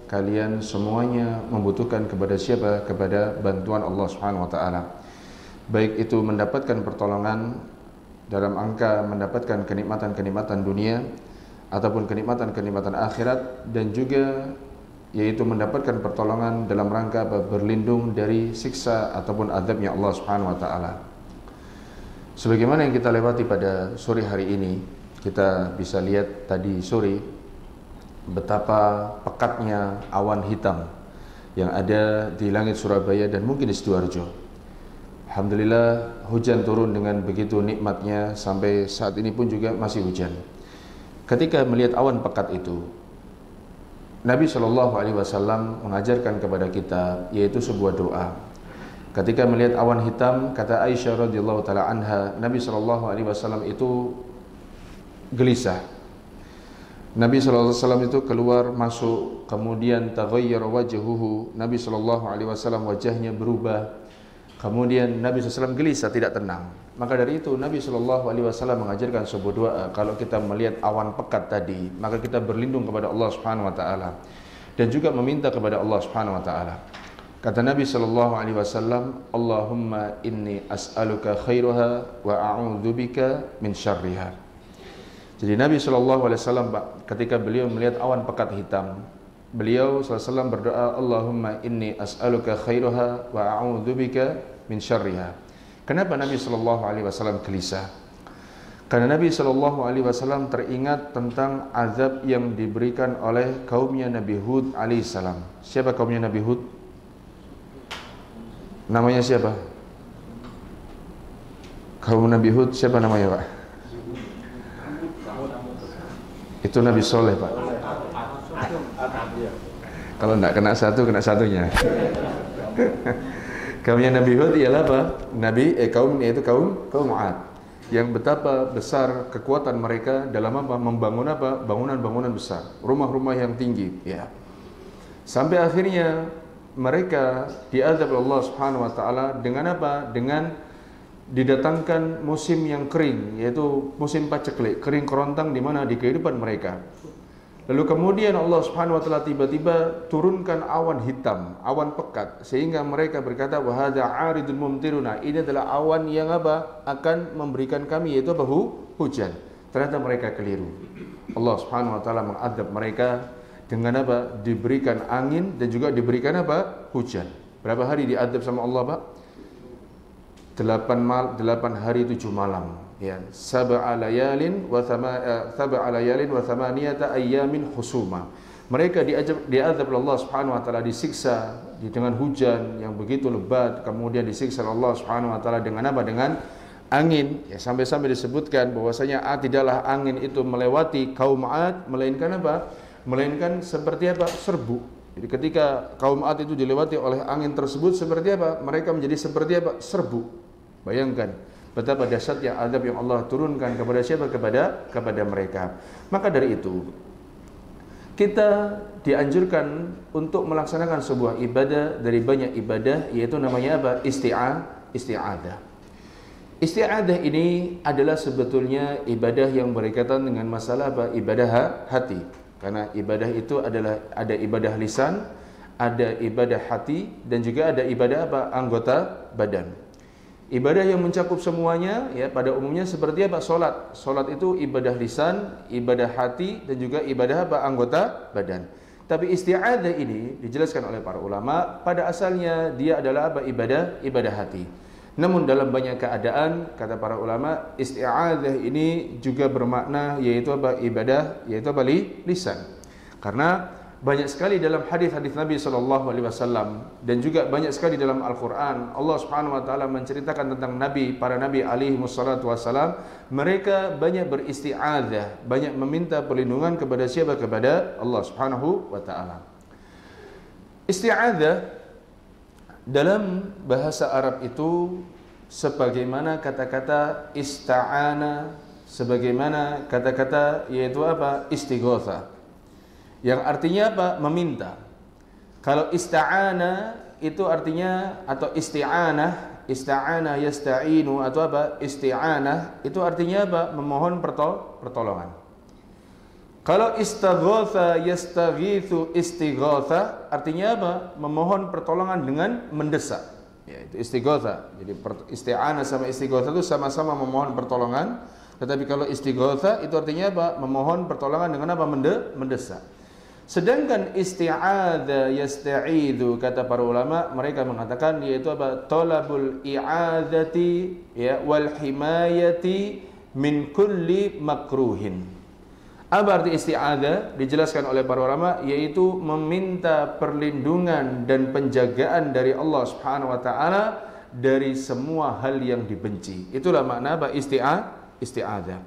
kalian semuanya membutuhkan kepada siapa? Kepada bantuan Allah Subhanahu wa taala. Baik itu mendapatkan pertolongan dalam angka mendapatkan kenikmatan-kenikmatan dunia ataupun kenikmatan-kenikmatan akhirat, dan juga yaitu mendapatkan pertolongan dalam rangka berlindung dari siksa ataupun azabnya Allah Subhanahu wa taala. Sebagaimana yang kita lewati pada sore hari ini, kita bisa lihat tadi sore betapa pekatnya awan hitam yang ada di langit Surabaya dan mungkin di Sidoarjo. Alhamdulillah hujan turun dengan begitu nikmatnya, sampai saat ini pun juga masih hujan. Ketika melihat awan pekat itu, Nabi SAW mengajarkan kepada kita yaitu sebuah doa. Ketika melihat awan hitam, kata Aisyah radhiyallahu taala anha, Nabi SAW itu gelisah. Nabi SAW itu keluar masuk, kemudian taghayyara wajhuhu, Nabi SAW wajahnya berubah. Kemudian Nabi SAW gelisah, tidak tenang. Maka dari itu Nabi SAW mengajarkan sebuah doa. Kalau kita melihat awan pekat tadi, maka kita berlindung kepada Allah Subhanahu wa taala dan juga meminta kepada Allah Subhanahu wa taala. Kata Nabi SAW, Allahumma inni as'aluka khairaha wa a'udzubika min syarriha. Jadi Nabi SAW ketika beliau melihat awan pekat hitam, beliau SAW berdoa, Allahumma inni as'aluka khairaha wa a'udzubika min syarriha. Kenapa Nabi SAW gelisah? Karena Nabi SAW teringat tentang azab yang diberikan oleh kaumnya Nabi Hud alaihissalam. Siapa kaumnya Nabi Hud? Namanya siapa? Kaum Nabi Hud siapa namanya, Pak? Itu Nabi Soleh, Pak. Kalau tidak kena satu, kena satunya. Kaumnya Nabi Hud ialah apa? Kaum yaitu kaum Ad. Yang betapa besar kekuatan mereka dalam apa? Membangun apa? Bangunan-bangunan besar, rumah-rumah yang tinggi, ya. Sampai akhirnya mereka diazab oleh Allah Subhanahu wa taala dengan apa? Dengan didatangkan musim yang kering, yaitu musim paceklik, kering kerontang di mana di kehidupan mereka. Lalu kemudian Allah Subhanahu wa taala tiba-tiba turunkan awan hitam, awan pekat, sehingga mereka berkata, wa hadza 'aridun mumtiruna, ini adalah awan yang apa? Akan memberikan kami yaitu apa? Hujan. Ternyata mereka keliru. Allah Subhanahu wa taala mengadab mereka dengan apa? Diberikan angin dan juga diberikan apa? Hujan. Berapa hari diadab sama Allah, Pak? 8 hari 7 malam, ya. Sab'a layalin wa thamaniyata ayyamin husuma. Mereka diazab oleh Allah Subhanahu wa taala, disiksa dengan hujan yang begitu lebat, kemudian disiksa oleh Allah Subhanahu wa taala dengan apa? Dengan angin, ya. Sampai-sampai disebutkan bahwasanya tidaklah angin itu melewati kaum Ad melainkan apa? Melainkan seperti apa? Serbu. Jadi ketika kaum Ad itu dilewati oleh angin tersebut seperti apa? Mereka menjadi seperti apa? Serbu. Bayangkan betapa dahsyatnya azab yang Allah turunkan kepada siapa? Kepada mereka. Maka dari itu kita dianjurkan untuk melaksanakan sebuah ibadah dari banyak ibadah, yaitu namanya apa? Isti'adah. Isti'adah ini adalah sebetulnya ibadah yang berkaitan dengan masalah apa? Ibadah hati. Karena ibadah itu adalah ada ibadah lisan, ada ibadah hati, dan juga ada ibadah apa? Anggota badan. Ibadah yang mencakup semuanya, ya, pada umumnya seperti apa? Salat itu ibadah lisan, ibadah hati, dan juga ibadah apa? Anggota badan. Tapi isti'adah ini dijelaskan oleh para ulama, pada asalnya dia adalah apa? Ibadah hati. Namun dalam banyak keadaan, kata para ulama, isti'adah ini juga bermakna yaitu apa? Ibadah, yaitu apa? Lisan. Karena banyak sekali dalam hadis-hadis Nabi SAW dan juga banyak sekali dalam Al-Quran, Allah Subhanahu wa taala menceritakan tentang para nabi alaihi wassalatu wassalam, mereka banyak beristi'adzah, banyak meminta perlindungan kepada siapa? Kepada Allah Subhanahu wa taala. Isti'adzah dalam bahasa Arab itu sebagaimana kata-kata ista'ana, sebagaimana kata-kata yaitu apa? Istighotsah, yang artinya apa? Meminta. Kalau ista'ana itu artinya, atau isti'anah, ista'ana yasta'inu, atau apa? Isti'anah itu artinya apa? Memohon pertolongan. Kalau istaghatha yastaghithu istighatha, artinya apa? Memohon pertolongan dengan mendesak. Ya, itu istighatha. Jadi isti'anah sama istighatha itu sama-sama memohon pertolongan. Tetapi kalau istighatha itu artinya apa? Memohon pertolongan dengan apa? Mendesak. Sedangkan isti'adha yasta'idhu, kata para ulama, mereka mengatakan yaitu apa? Talabul i'adhati ya wal himayati min kulli makruhin. Apa arti isti'adha? Dijelaskan oleh para ulama yaitu meminta perlindungan dan penjagaan dari Allah Subhanahu wa taala dari semua hal yang dibenci. Itulah makna apa? Isti'adha.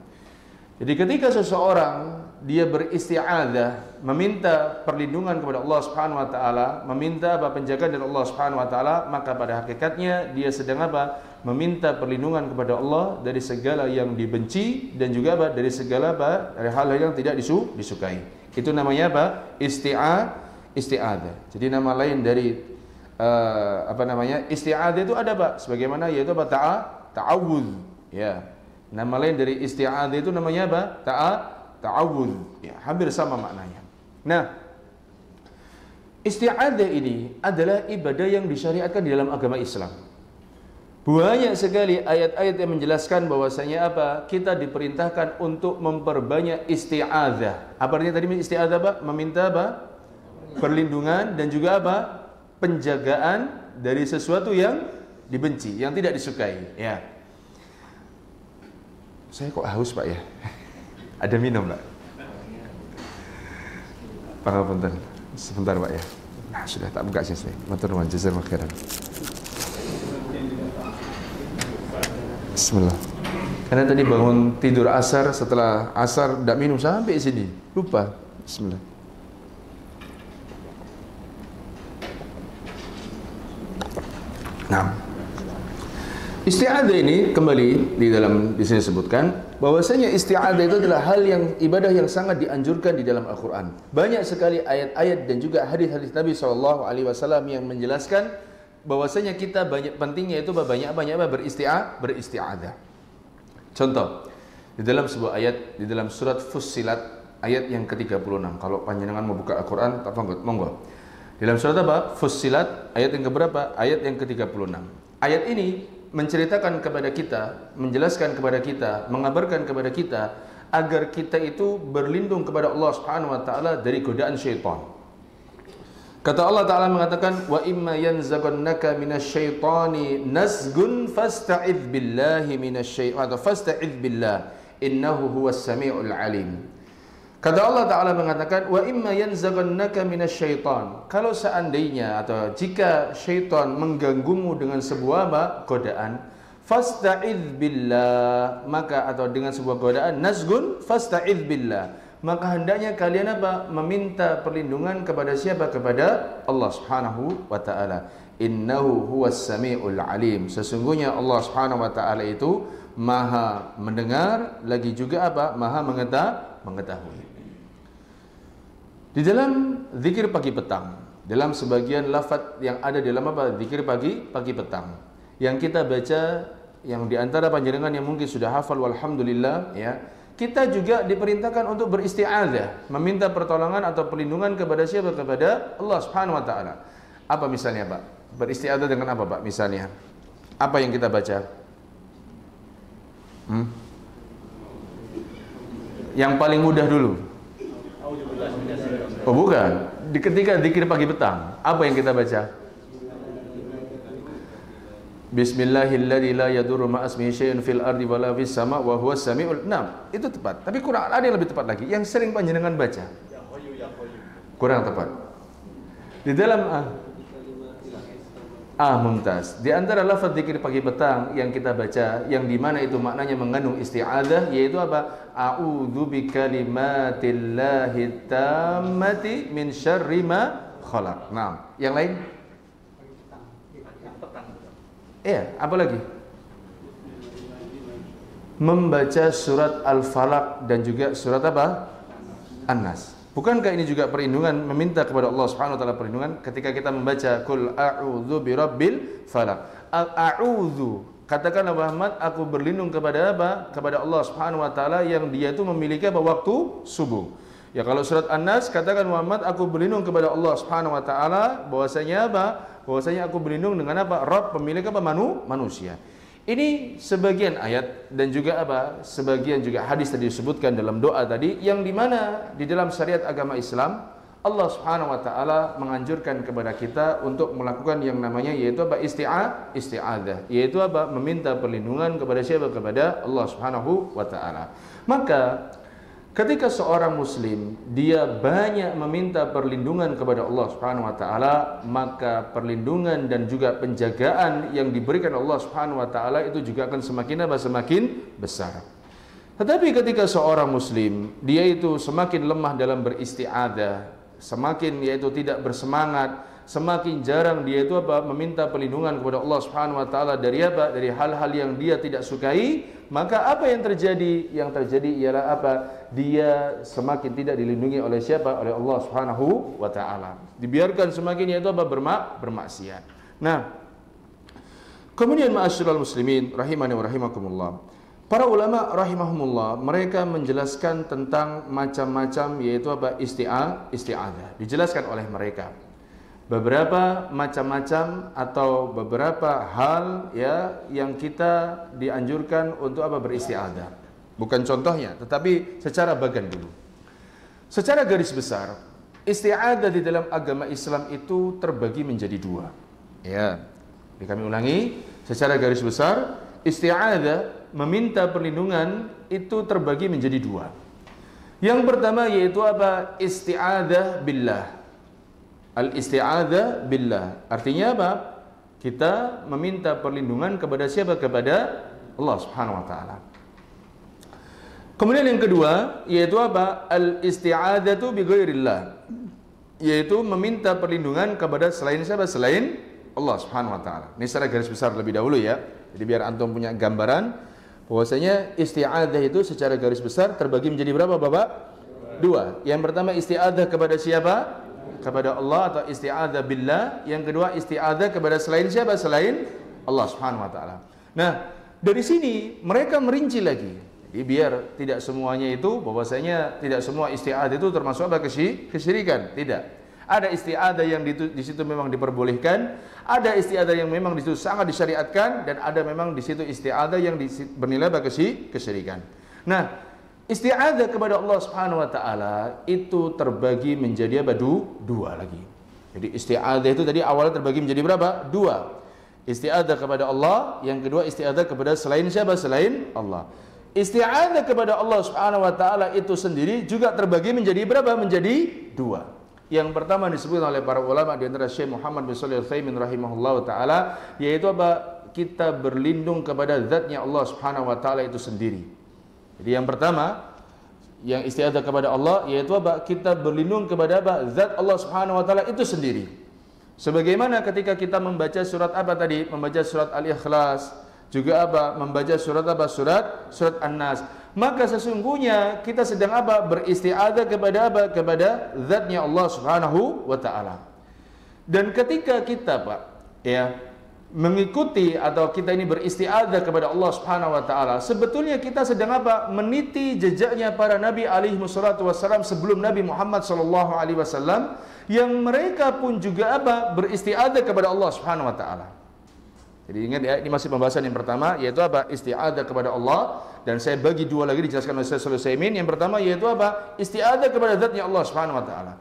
Jadi ketika seseorang dia beristi'adzah, meminta perlindungan kepada Allah Subhanahu wa taala, meminta apa? Penjagaan dari Allah Subhanahu wa taala, maka pada hakikatnya dia sedang apa? Meminta perlindungan kepada Allah dari segala yang dibenci dan juga apa? Dari segala apa? Dari hal-hal yang tidak disukai. Itu namanya apa? Isti'adzah. Jadi nama lain dari isti'adzah itu ada, Pak. Sebagaimana yaitu apa? Ta'awudz. Ya. Nama lain dari isti'adzah itu namanya apa? Ta'awudz. Ya, hampir sama maknanya. Nah, isti'adzah ini adalah ibadah yang disyariatkan di dalam agama Islam. Banyak sekali ayat-ayat yang menjelaskan bahwasanya apa? Kita diperintahkan untuk memperbanyak isti'adzah. Apa artinya tadi isti'adzah, Pak? Meminta apa? Perlindungan dan juga apa? Penjagaan dari sesuatu yang dibenci, yang tidak disukai. Ya. Saya kok haus, Pak, ya? Ada minum, Pak? Pangapunten. Sebentar, Pak, ya. Nah, sudah tak buka sini. Matur nuwun, jazakallahu khairan. Bismillah. Karena tadi bangun tidur asar, setelah asar tidak minum sampai sini. Lupa. Bismillah. Nah, isti'adzah ini kembali di sini disebutkan bahwasanya isti'adzah itu adalah hal yang ibadah yang sangat dianjurkan di dalam Al-Qur'an. Banyak sekali ayat-ayat dan juga hadis-hadis Nabi SAW yang menjelaskan bahwasanya kita pentingnya itu banyak beristi'adzah. Contoh, di dalam sebuah ayat di dalam surat Fussilat ayat yang ke-36. Kalau panjenengan mau buka Al-Qur'an, monggo. Dalam surat apa? Fussilat ayat yang keberapa? Ayat yang ke-36. Ayat ini menceritakan kepada kita, menjelaskan kepada kita, mengabarkan kepada kita agar kita itu berlindung kepada Allah Subhanahu wa taala dari godaan syaitan. Kata Allah taala mengatakan, "Wa imma yanzaghannaka minasyaitani nazgun fasta'idz billahi minasyaitan atau fasta'idz billah innahu huwas samiul alim." Kata Allah Ta'ala mengatakan, wa imma yanzaghannaka minasyaitan. Kalau seandainya atau jika syaitan mengganggumu dengan sebuah godaan, fasta'idz billah, maka atau dengan sebuah godaan nazgun fasta'idz billah, maka hendaknya kalian apa? Meminta perlindungan kepada siapa? Kepada Allah Subhanahu wa taala. Innahu huwas samiul alim. Sesungguhnya Allah Subhanahu wa taala itu Maha mendengar lagi juga apa? Maha mengetahui. Di dalam zikir pagi petang, dalam sebagian lafaz yang ada dalam apa? Zikir pagi petang yang kita baca, yang diantara panjenengan yang mungkin sudah hafal walhamdulillah, ya, kita juga diperintahkan untuk beristi'adzah, meminta pertolongan atau perlindungan kepada siapa? Kepada Allah Subhanahu wa taala. Apa misalnya, Pak? Beristi'adzah dengan apa, Pak? Misalnya apa yang kita baca? Yang paling mudah dulu. Oh bukan, ketika zikir pagi petang, apa yang kita baca? Bismillahilladzi la yadurru ma'asmihi syai'un fil ardi wala fis sama' wa huwas samiul. Nah, itu tepat. Tapi kurang, ada yang lebih tepat lagi, yang sering panjenengan baca. Kurang tepat. Di dalam mumtaz. Di antara lafaz zikir pagi petang yang kita baca, yang dimana itu maknanya mengandung isti'adzah, yaitu apa? A'udzu bikalimatillahi tammati min syarri ma khalaq. Nah, yang lain? Apa lagi? Membaca surat Al-Falaq dan juga surat apa? An-Nas. Bukankah ini juga perlindungan, meminta kepada Allah Subhanahu wa taala perlindungan ketika kita membaca qul a'udzu birabbil falaq. A'udzu, katakanlah Muhammad, aku berlindung kepada apa? Kepada Allah Subhanahu wa taala yang dia itu memiliki apa? Waktu subuh. Ya kalau surat An-Nas katakan Muhammad, aku berlindung kepada Allah Subhanahu wa taala, bahwasanya apa? Bahwasanya aku berlindung dengan apa? Rabb, pemilik apa? Manusia. Ini sebagian ayat dan juga apa? Sebagian juga hadis tadi disebutkan dalam doa tadi, yang dimana di dalam syariat agama Islam Allah Subhanahu wa taala menganjurkan kepada kita untuk melakukan yang namanya yaitu apa? Isti'adzah, yaitu apa? Meminta perlindungan kepada siapa? Kepada Allah Subhanahu wa taala. Maka ketika seorang muslim dia banyak meminta perlindungan kepada Allah Subhanahu wa taala, maka perlindungan dan juga penjagaan yang diberikan Allah Subhanahu wa taala itu juga akan semakin apa? Semakin besar. Tetapi ketika seorang muslim dia itu semakin lemah dalam beristi'adzah, semakin yaitu tidak bersemangat, semakin jarang dia itu apa? Meminta perlindungan kepada Allah Subhanahu wa taala dari apa? Dari hal-hal yang dia tidak sukai, maka apa yang terjadi? Yang terjadi ialah apa? Dia semakin tidak dilindungi oleh siapa? Oleh Allah Subhanahu wa taala. Dibiarkan semakin yaitu apa? Bermaksiat. Nah, kemudian ma'asyiral muslimin rahimani wa rahimakumullah. Para ulama rahimahumullah mereka menjelaskan tentang macam-macam yaitu apa? Isti'adzah. Dijelaskan oleh mereka beberapa macam-macam atau beberapa hal ya yang kita dianjurkan untuk apa? Beristi'adzah. Bukan contohnya, tetapi secara bagian dulu. Secara garis besar, isti'adzah di dalam agama Islam itu terbagi menjadi dua. Ya, kami ulangi, secara garis besar, isti'adzah meminta perlindungan itu terbagi menjadi dua. Yang pertama yaitu apa? Isti'adzah billah. Al-isti'adzah billah. Artinya apa? Kita meminta perlindungan kepada siapa? Kepada Allah Subhanahu wa taala. Kemudian yang kedua yaitu apa? Al-isti'adzatu bi ghairillah. Yaitu meminta perlindungan kepada selain siapa? Selain Allah Subhanahu wa taala. Ini secara garis besar lebih dahulu ya. Jadi biar antum punya gambaran bahwasanya isti'adzah itu secara garis besar terbagi menjadi berapa, Bapak? Dua. Yang pertama isti'adzah kepada siapa? Kepada Allah atau isti'adzah billah. Yang kedua isti'adzah kepada selain siapa? Selain Allah Subhanahu wa taala. Nah, dari sini mereka merinci lagi. Jadi biar tidak semuanya itu bahwasanya tidak semua isti'adzah itu termasuk apa? Kesyirikan. Tidak. Ada isti'adzah yang di situ memang diperbolehkan, ada isti'adzah yang memang di situ sangat disyariatkan, dan ada memang di situ isti'adzah yang bernilai kesyirikan. Nah, isti'adzah kepada Allah Subhanahu wa taala itu terbagi menjadi apa? Dua lagi. Jadi isti'adzah itu tadi awalnya terbagi menjadi berapa? Dua. Isti'adzah kepada Allah, yang kedua isti'adzah kepada selain siapa? Selain Allah. Isti'adzah kepada Allah Subhanahu wa taala itu sendiri juga terbagi menjadi berapa? Menjadi dua. Yang pertama disebutkan oleh para ulama di antara Syekh Muhammad bin Shalih Al-Utsaimin rahimahullahu taala, yaitu apa? Kita berlindung kepada zatnya Allah Subhanahu wa taala itu sendiri. Jadi yang pertama yang isti'adzah kepada Allah yaitu apa? Kita berlindung kepada apa? Zat Allah Subhanahu wa taala itu sendiri. Sebagaimana ketika kita membaca surat apa tadi? Membaca surat Al-Ikhlas, juga apa? Membaca surat apa? Surat An-Nas. Maka sesungguhnya kita sedang apa? Beristi'adzah kepada apa? Kepada zatnya Allah Subhanahu wa taala. Dan ketika kita Pak ya mengikuti atau kita ini beristi'adzah kepada Allah Subhanahu wa taala, sebetulnya kita sedang apa? Meniti jejaknya para nabi alaihi wassalatu wassalam sebelum Nabi Muhammad sallallahu alaihi wasallam, yang mereka pun juga apa? Beristi'adzah kepada Allah Subhanahu wa taala. Jadi ingat ya, ini masih pembahasan yang pertama yaitu apa? Isti'adzah kepada Allah, dan saya bagi dua lagi dijelaskan oleh Syekh Shalih Al-Utsaimin. Yang pertama yaitu apa? Isti'adzah kepada zatnya Allah Subhanahu wa taala.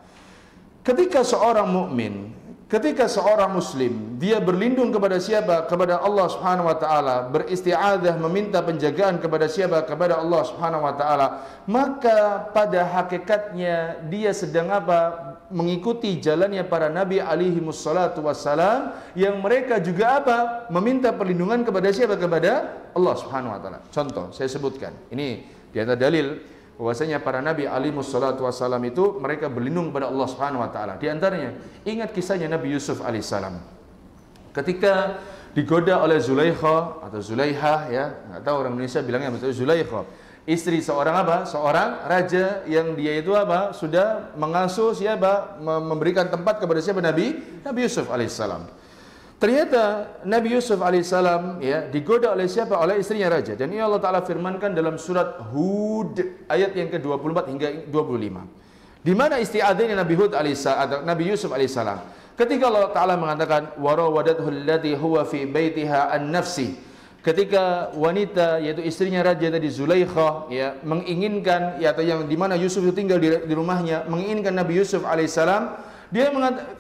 Ketika seorang mukmin, ketika seorang muslim dia berlindung kepada siapa? Kepada Allah Subhanahu wa taala, beristi'adzah meminta penjagaan kepada siapa? Kepada Allah Subhanahu wa taala, maka pada hakikatnya dia sedang apa? Mengikuti jalannya para nabi alaihi wassalatu wassalam, yang mereka juga apa? Meminta perlindungan kepada siapa? Kepada Allah Subhanahu wa taala. Contoh saya sebutkan. Ini di antara dalil bahwasanya para nabi alaihi wassalatu wassalam itu mereka berlindung kepada Allah Subhanahu wa taala. Di antaranya ingat kisahnya Nabi Yusuf alaihissalam. Ketika digoda oleh Zulaikha atau Zulaihah ya, enggak tahu orang Indonesia bilangnya betul Zulaikha. Istri seorang apa? Seorang raja yang dia itu apa? Sudah mengasuh siapa? Memberikan tempat kepada siapa? Nabi Yusuf alaihissalam. Ternyata Nabi Yusuf alaihissalam ya digoda oleh siapa? Oleh istrinya raja. Dan ini Allah Ta'ala firmankan dalam surat Hud ayat yang ke-24 hingga 25. Di mana isti'adzahnya Nabi Hud alaihissalam, Nabi Yusuf alaihissalam? Ketika Allah Ta'ala mengatakan warawadathu allati huwa fi baitiha an nafsi, ketika wanita yaitu istrinya raja tadi Zulaikha ya menginginkan ya, atau yang di mana Yusuf itu tinggal di rumahnya, menginginkan Nabi Yusuf alaihissalam,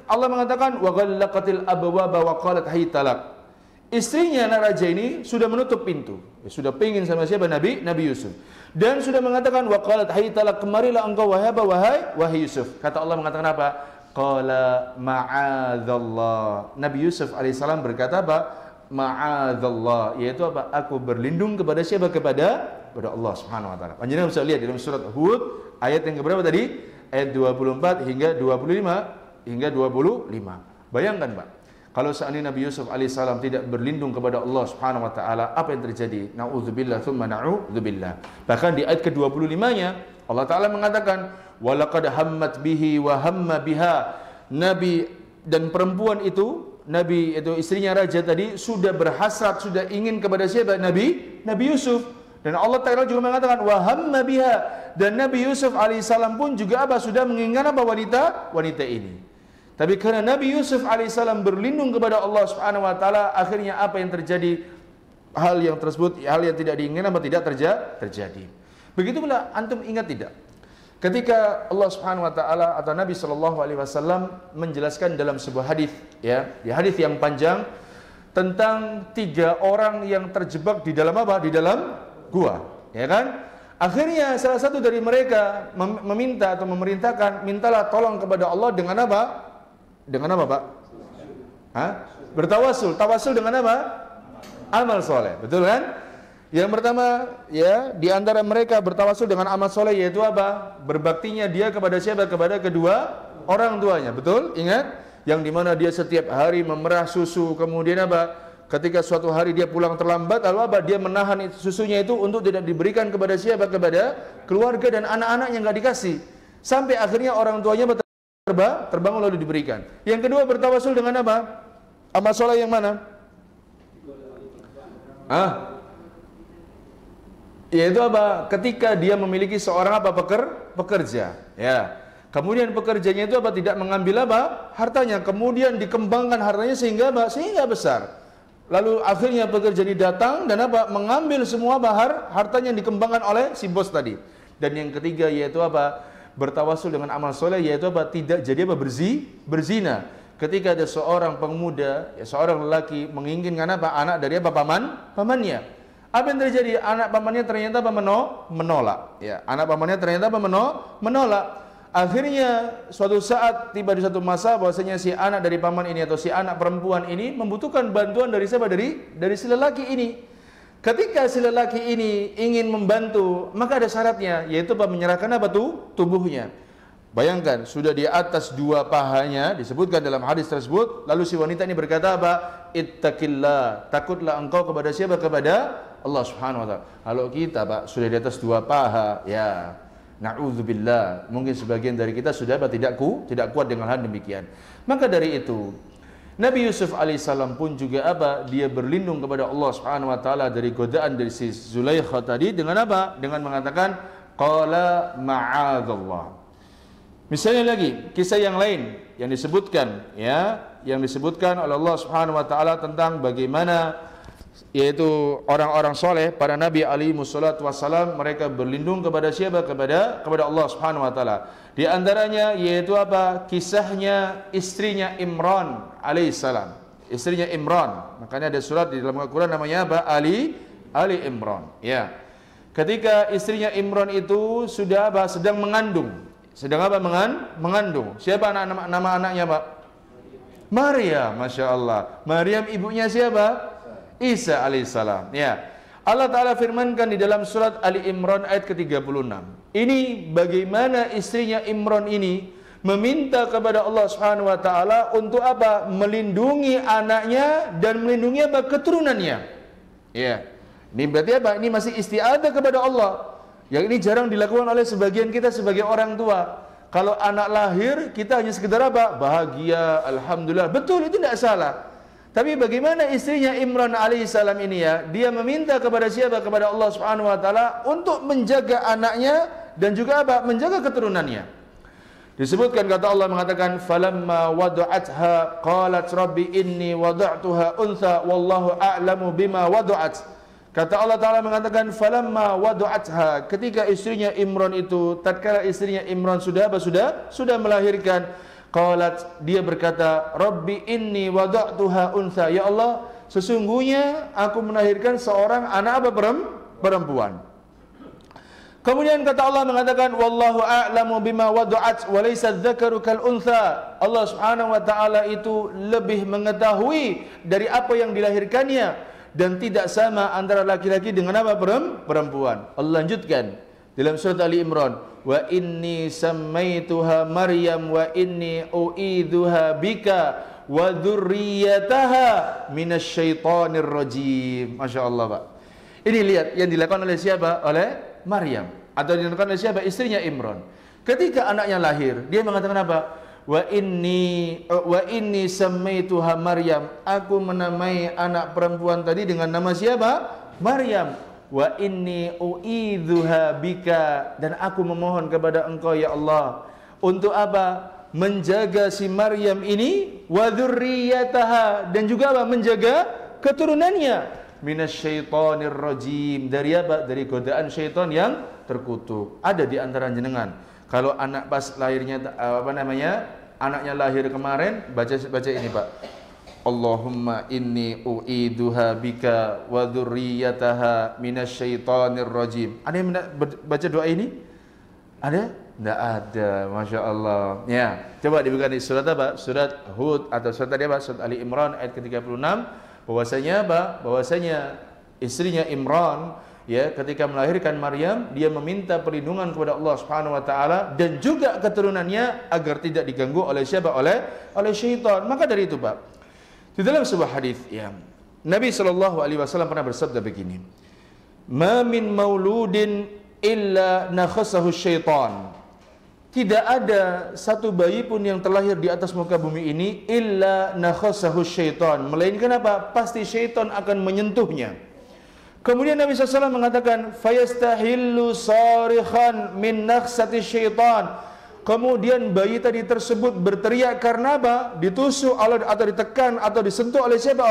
Allah mengatakan wa ghallaqatil abwaba wa qalat hayy talaq. Istrinya anak raja ini sudah menutup pintu, ya, sudah pengin sama siapa? Nabi Yusuf, dan sudah mengatakan wa qalat hayy talaq, kemarilah engkau wahai Yusuf. Kata Allah mengatakan apa? Qala ma'adzallah. Nabi Yusuf alaihissalam berkata apa? Ma'adzallah, yaitu apa? Aku berlindung kepada siapa? Kepada Allah Subhanahu wa taala. Panjenengan bisa lihat dalam surat Hud ayat yang keberapa tadi? Ayat 24 hingga 25 hingga 25. Bayangkan, Pak, kalau seandainya Nabi Yusuf alaihissalam tidak berlindung kepada Allah Subhanahu wa taala, apa yang terjadi? Na'udzubillah tsumma na'udzubillah. Bahkan di ayat ke-25-nya Allah Taala mengatakan walaqad hammat bihi wa hamma biha. Nabi dan perempuan itu, Nabi itu istrinya raja tadi, sudah berhasrat, sudah ingin kepada siapa? Nabi Yusuf. Dan Allah Ta'ala juga mengatakan wa hamma biha, dan Nabi Yusuf alaihissalam pun juga apa? Sudah menginginkan apa? Wanita ini. Tapi karena Nabi Yusuf alaihissalam berlindung kepada Allah Subhanahu wa taala, akhirnya apa yang terjadi? Hal yang tersebut, hal yang tidak diinginkan apa? Tidak terjadi. Begitu pula antum ingat tidak? Ketika Allah Subhanahu wa taala atau Nabi sallallahu alaihi wasallam menjelaskan dalam sebuah hadis, ya, di hadis yang panjang tentang 3 orang yang terjebak di dalam apa? Di dalam gua, ya kan? Akhirnya salah satu dari mereka meminta atau memerintahkan, mintalah tolong kepada Allah dengan apa? Dengan apa, Pak? Hah? Bertawasul. Tawasul dengan apa? Amal soleh, betul kan? Yang pertama, ya, di antara mereka bertawasul dengan amal soleh, yaitu apa? Berbaktinya dia kepada siapa? Kepada kedua orang tuanya, betul? Ingat, yang dimana dia setiap hari memerah susu, kemudian apa? Ketika suatu hari dia pulang terlambat, lalu apa? Dia menahan susunya itu untuk tidak diberikan kepada siapa? Kepada keluarga dan anak-anak yang nggak dikasih. Sampai akhirnya orang tuanya terbangun lalu diberikan. Yang kedua bertawasul dengan apa? Amal soleh yang mana? Yaitu apa? Ketika dia memiliki seorang apa? Pekerja. Ya. Kemudian pekerjanya itu apa? Tidak mengambil apa? Hartanya. Kemudian dikembangkan hartanya sehingga apa? Sehingga besar. Lalu akhirnya pekerja ini datang dan apa? Mengambil semua hartanya yang dikembangkan oleh si bos tadi. Dan yang ketiga yaitu apa? Bertawasul dengan amal soleh, yaitu apa? Tidak jadi apa? Berzina. Ketika ada seorang pemuda, ya, seorang lelaki menginginkan apa? Anak dari apa? Pamannya. Apa yang terjadi? Anak pamannya ternyata apa? Menolak. Ya, anak pamannya ternyata apa? Menolak. Akhirnya suatu saat tiba di satu masa bahwasanya si anak dari paman ini atau si anak perempuan ini membutuhkan bantuan dari siapa? Dari si lelaki ini. Ketika si lelaki ini ingin membantu, maka ada syaratnya, yaitu apa? Menyerahkan apa tuh? Tubuhnya. Bayangkan, sudah di atas 2 pahanya, disebutkan dalam hadis tersebut. Lalu si wanita ini berkata apa? Ittaqillah, takutlah engkau kepada siapa? Kepada Allah Subhanahu wa taala. Kalau kita, Pak, sudah di atas 2 paha, ya, na'udzubillah, mungkin sebagian dari kita sudah apa? Tidak kuat dengan hal demikian. Maka dari itu Nabi Yusuf alaihissalam pun juga apa? Dia berlindung kepada Allah Subhanahu wa taala dari godaan dari si Zulaikha tadi dengan apa? Dengan mengatakan qala ma'adzallah. Misalnya lagi kisah yang lain yang disebutkan, ya, yang disebutkan oleh Allah Subhanahu wa taala tentang bagaimana yaitu orang-orang soleh, para nabi alaihi wassalatu wassalam, mereka berlindung kepada siapa? Kepada Allah Subhanahu wa taala. Di antaranya yaitu apa? Kisahnya istrinya Imran alaihissalam. Istrinya Imran. Makanya ada surat di dalam Al-Qur'an namanya apa? Ali Imran. Ya. Ketika istrinya Imran itu sudah apa? Sedang mengandung. Sedang apa? Mengandung. Siapa nama anaknya, Pak? Maryam, Masya Allah. Maryam ibunya siapa? Isa alaihissalam. Ya. Allah Ta'ala firmankan di dalam surat Ali Imran ayat ke-36. Ini bagaimana istrinya Imran ini meminta kepada Allah Subhanahu wa taala untuk apa? Melindungi anaknya dan melindungi apa? Keturunannya. Ya. Ini berarti apa? Ini masih isti'adzah kepada Allah. Yang ini jarang dilakukan oleh sebagian kita sebagai orang tua. Kalau anak lahir, kita hanya sekedar apa? Bahagia, alhamdulillah. Betul, itu tidak salah. Tapi bagaimana istrinya Imran alaihissalam ini, ya? Dia meminta kepada siapa? Kepada Allah Subhanahu wa taala untuk menjaga anaknya dan juga apa? Menjaga keturunannya. Disebutkan kata Allah mengatakan falamma wada'atha qalat rabbi inni wada'tuha untha wallahu a'lamu bima wada'at. Kata Allah Ta'ala mengatakan falamma wada'atha, ketika istrinya Imran itu, tatkala istrinya Imran sudah melahirkan, qalat, dia berkata, rabbi inni wada'tuha untha, ya Allah, sesungguhnya aku melahirkan seorang anak apa? Perempuan. Kemudian kata Allah mengatakan wallahu a'lamu bima wada'at wa laysa dzakaru kal untha. Allah Subhanahu wa taala itu lebih mengetahui dari apa yang dilahirkannya dan tidak sama antara laki-laki dengan apa? Perempuan. Allah lanjutkan dalam surat Ali Imran, wa inni sammaituha Maryam wa inni u'idzuha bika wa dzurriyyataha minasyaitonir rajim. Masyaallah, Pak. Ini lihat yang dilakukan oleh siapa? Oleh Maryam, atau dilakukan oleh siapa? Istrinya Imran. Ketika anaknya lahir, dia mengatakan apa? Wa inni sammaituha Maryam. Aku menamai anak perempuan tadi dengan nama siapa? Maryam. Wa inni u'idzuha bika, dan aku memohon kepada Engkau ya Allah untuk apa? Menjaga si Maryam ini, wa dzurriyyataha, dan juga apa? Menjaga keturunannya, minasyaitonir rajim, dari apa? Dari godaan syaitan yang terkutuk. Ada di antara jenengan, kalau anak pas lahirnya anaknya lahir kemarin, baca ini, Pak. Allahumma inni u'iduha bika wa dzurriyyataha minasyaitonir rajim. Ada yang baca doa ini? Ada? Tidak ada. Masya Allah. Ya, coba dibuka di surat apa? Surat Hud atau surat tadi apa? Surat Ali Imran ayat ke-36. Bahwasanya apa? Bahwasanya istrinya Imran, ya, ketika melahirkan Maryam, dia meminta perlindungan kepada Allah Subhanahu wa taala dan juga keturunannya agar tidak diganggu oleh siapa? Oleh syaitan. Maka dari itu, Pak, di dalam sebuah hadis, ya, Nabi sallallahu alaihi wasallam pernah bersabda begini, "Ma min mauludin illa nakhasahu syaitan." Tidak ada satu bayi pun yang terlahir di atas muka bumi ini illa nakhasahu syaitan, melainkan apa? Pasti syaitan akan menyentuhnya. Kemudian Nabi SAW mengatakan fayastahillu sarikhan min nakhsati syaitan. Kemudian bayi tadi tersebut berteriak karena apa? Ditusuk atau ditekan atau disentuh oleh siapa?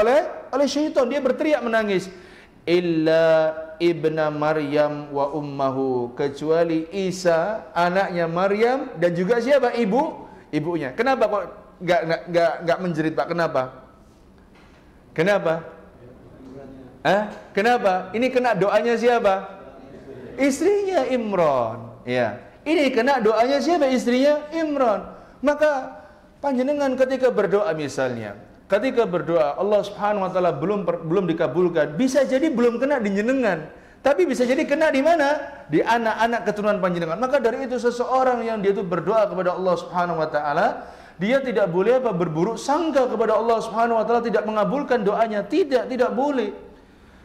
Oleh syaitan. Dia berteriak menangis. Illa ibna Maryam wa ummahu, kecuali Isa anaknya Maryam dan juga siapa? Ibunya. Kenapa kok enggak menjerit, Pak? Kenapa? Kenapa? Ini kena doanya siapa? Istrinya Imran. Ya. Ini kena doanya siapa? Istrinya Imran. Maka panjenengan ketika berdoa misalnya, ketika berdoa Allah Subhanahu wa taala belum dikabulkan, bisa jadi belum kena di jenengan, tapi bisa jadi kena di mana? Di anak-anak keturunan panjenengan. Maka dari itu seseorang yang dia itu berdoa kepada Allah Subhanahu wa taala, dia tidak boleh berburuk sangka kepada Allah Subhanahu wa taala tidak mengabulkan doanya. Tidak boleh.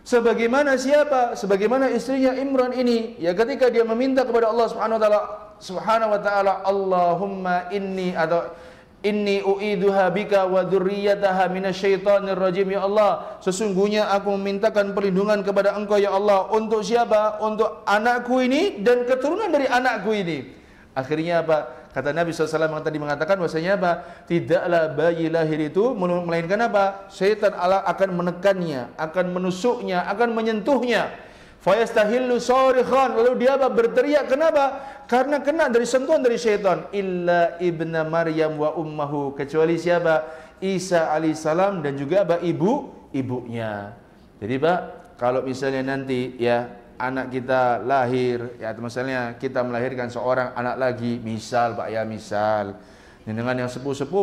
Sebagaimana siapa? Sebagaimana istrinya Imran ini, ya, ketika dia meminta kepada Allah Subhanahu wa taala, Allahumma inni u'iduha bika wa dzurriyyataha minasyaitonir rajim. Ya Allah, sesungguhnya aku memintakan perlindungan kepada Engkau ya Allah. Untuk siapa? Untuk anakku ini dan keturunan dari anakku ini. Akhirnya apa? Kata Nabi SAW yang tadi mengatakan bahwasanya apa? Tidaklah bayi lahir itu melainkan apa? Syaitan Allah akan menekannya, akan menusuknya, akan menyentuhnya. Fayastahillu sarikhan, lalu dia apa? Berteriak. Kenapa? Karena kena dari sentuhan dari syaitan. Illa ibna Maryam wa ummahu, kecuali siapa? Isa alaihissalam dan juga apa? Ibunya. Jadi, Pak, kalau misalnya nanti, ya, anak kita lahir, ya, misalnya kita melahirkan seorang anak lagi, misal, Pak, ya, misal, dengan yang sepuh-sepuh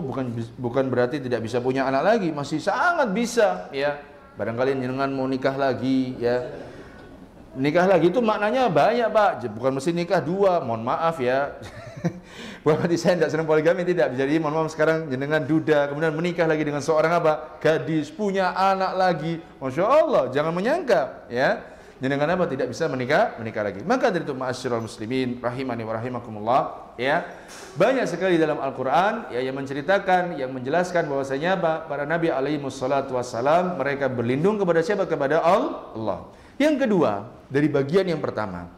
bukan berarti tidak bisa punya anak lagi, masih sangat bisa, ya. Barangkali jenengan mau nikah lagi, ya. Nikah lagi itu maknanya banyak, Pak. Bukan mesti nikah dua, mohon maaf ya. Bukan berarti saya tidak senang poligami, tidak. Jadi mohon maaf, sekarang jenengan duda, kemudian menikah lagi dengan seorang apa? Gadis, punya anak lagi. Masya Allah, jangan menyangka, ya. Jenengan apa? Tidak bisa menikah lagi. Maka dari itu, ma'asyiral muslimin rahimani wa rahimakumullah, ya, banyak sekali dalam Al-Qur'an, ya, yang menceritakan, yang menjelaskan bahwasanya para nabi alaihi wassalatu wassalam mereka berlindung kepada siapa? Kepada Allah. Yang kedua, dari bagian yang pertama,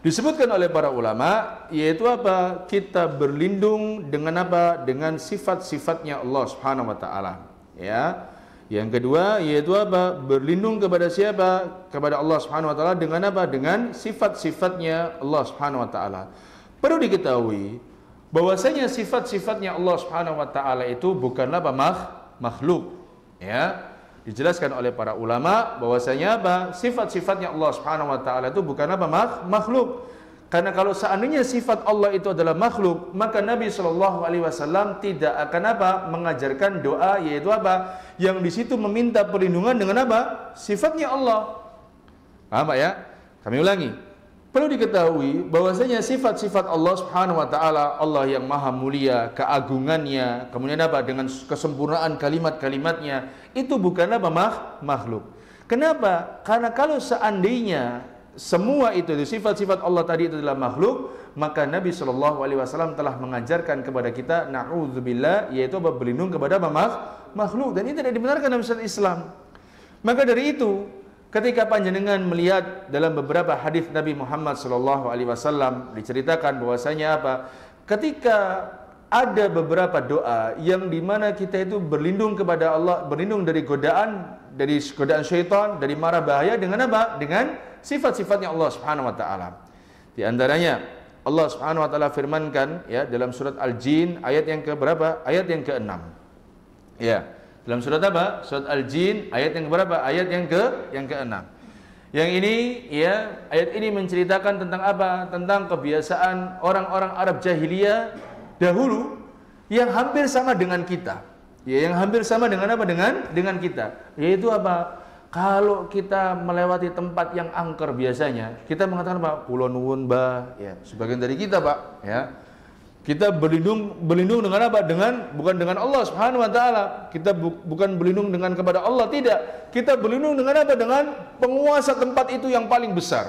Disebutkan oleh para ulama, yaitu apa? Kita berlindung dengan apa? Dengan sifat-sifatnya Allah Subhanahu wa taala. Ya. Yang kedua yaitu apa? Berlindung kepada siapa? Kepada Allah Subhanahu wa taala dengan apa? Dengan sifat-sifatnya Allah Subhanahu wa taala. Perlu diketahui bahwasanya sifat-sifatnya Allah Subhanahu wa taala itu bukanlah apa? Makhluk. Ya. Dijelaskan oleh para ulama bahwasanya apa? Sifat-sifatnya Allah Subhanahu wa taala itu bukan apa? Makhluk. Karena kalau seandainya sifat Allah itu adalah makhluk, maka Nabi Shallallahu alaihi wasallam tidak akan apa? Mengajarkan doa, yaitu apa? Yang di situ meminta perlindungan dengan apa? Sifatnya Allah. Paham ya? Kami ulangi. Perlu diketahui bahwasanya sifat-sifat Allah Subhanahu wa taala, Allah yang maha mulia, keagungannya, kemudian apa? Dengan kesempurnaan kalimat-kalimatnya, itu bukan apa? Makhluk. Kenapa? Karena kalau seandainya semua itu sifat-sifat Allah tadi itu adalah makhluk, maka Nabi Shallallahu alaihi wasallam telah mengajarkan kepada kita na'udzubillah, yaitu apa? Berlindung kepada apa? Makhluk, dan ini tidak dibenarkan dalam syariat Islam. Maka dari itu, ketika panjenengan melihat dalam beberapa hadis Nabi Muhammad Shallallahu alaihi wasallam diceritakan bahwasanya apa? Ketika ada beberapa doa yang dimana kita itu berlindung kepada Allah, berlindung dari godaan syaitan, dari mara bahaya dengan apa? Dengan sifat-sifatnya Allah Subhanahu wa taala. Di antaranya Allah Subhanahu wa taala firmankan ya dalam surat Al-Jin ayat yang ke berapa? Ayat yang ke-6. Ya, dalam surat apa? Surat Al-Jin ayat yang berapa? Ayat yang ke-6. Yang ini ya, ayat ini menceritakan tentang apa? Tentang kebiasaan orang-orang Arab jahiliyah dahulu yang hampir sama dengan kita. Ya, yang hampir sama dengan apa? Dengan kita. Yaitu apa? Kalau kita melewati tempat yang angker biasanya, kita mengatakan Pak, kula nuwun Mbah, ya, sebagian dari kita Pak, ya. Kita berlindung dengan apa? Bukan dengan Allah Subhanahu wa taala. Kita bukan berlindung dengan kepada Allah, tidak. Kita berlindung dengan apa? Dengan penguasa tempat itu yang paling besar.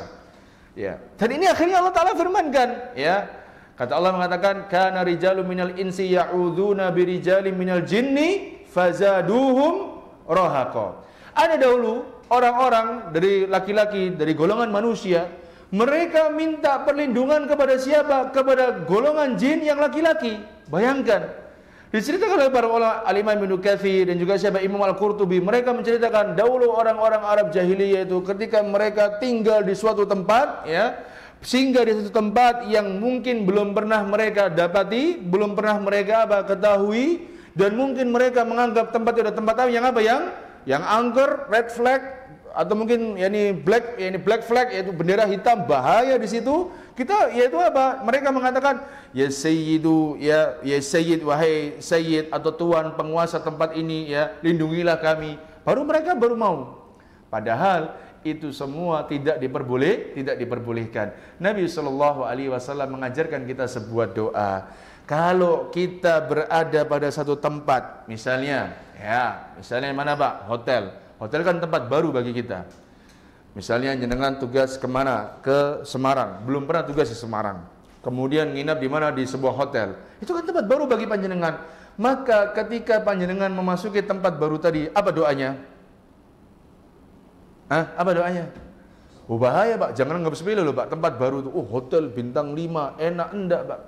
Ya. Dan ini akhirnya Allah taala firmankan, ya. Kata Allah mengatakan, kana rijalun minal insi ya'udzuna birijalin minal jinni fazaduhum rahaqa. Ada dahulu orang-orang dari laki-laki, dari golongan manusia, mereka minta perlindungan kepada siapa? Kepada golongan jin yang laki-laki. Bayangkan. Diceritakan oleh para ulama Al-Imam Ibnu Katsir dan juga siapa Imam Al-Qurtubi, mereka menceritakan dahulu orang-orang Arab jahiliyah itu ketika mereka tinggal di suatu tempat, ya, singgah di suatu tempat yang mungkin belum pernah mereka dapati, belum pernah mereka ketahui, dan mungkin mereka menganggap tempat itu adalah tempat yang yang angker, red flag, atau mungkin black flag, yaitu bendera hitam, bahaya di situ. Kita yaitu apa? Mereka mengatakan ya sayyidu, ya sayyid, wahai sayyid atau tuan penguasa tempat ini, ya lindungilah kami. Mereka baru mau. Padahal itu semua tidak diperbolehkan. Nabi Shallallahu alaihi wasallam mengajarkan kita sebuah doa. Kalau kita berada pada satu tempat, misalnya mana Pak? Hotel kan tempat baru bagi kita. Misalnya jenengan tugas kemana? Ke Semarang, belum pernah tugas di Semarang. Kemudian nginap di mana? Di sebuah hotel. Itu kan tempat baru bagi panjenengan. Maka ketika panjenengan memasuki tempat baru tadi, apa doanya? Apa doanya? Bahaya Pak, jangan anggap sepele loh Pak. Tempat baru itu, hotel bintang 5, enak enggak Pak?